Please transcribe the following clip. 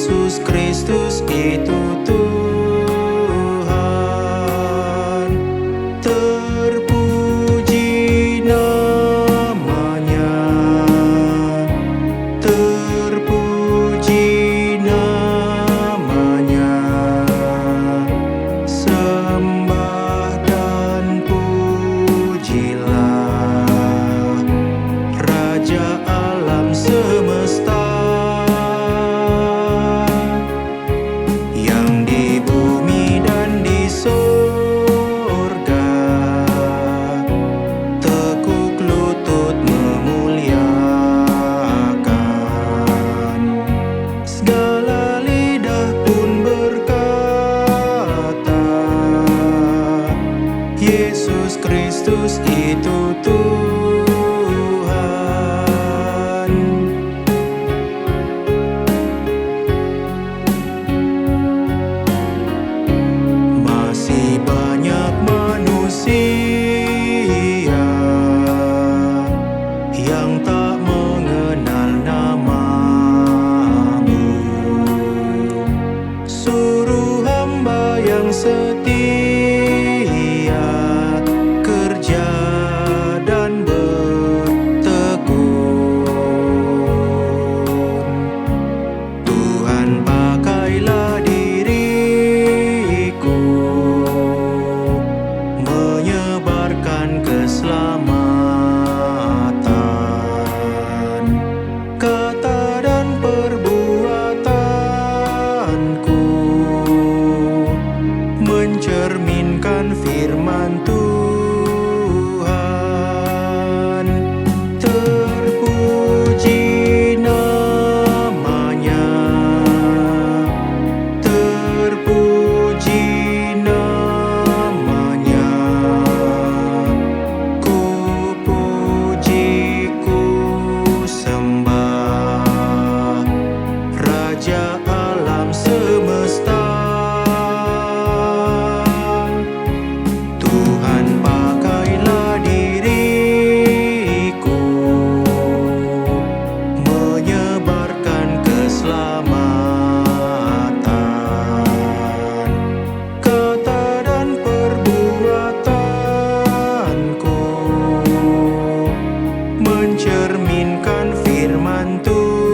Yesus Kristus itu Tuhan. Terpuji namanya, terpuji namanya. Sembah dan pujilah Raja alam semesta, yang di bumi dan di sorga tekuk lutut memuliakan. Segala lidah pun berkata, Yesus Kristus itu Tuhan. Masih banyak manusia yang tak mengenal namamu. Suruh hamba yang setia kerja dan bertekun. Tuhan, pakailah diriku menyebarkan keselamatan. Kata dan perbuatanku mencerminkan firman Tuhan. Terpuji namanya, terpuji namanya. Ku puji, ku sembah Raja alam semesta. Tuhan, pakailah diriku menyebarkan keselamatan. Kata dan perbuatanku mencerminkan firman Tuhan.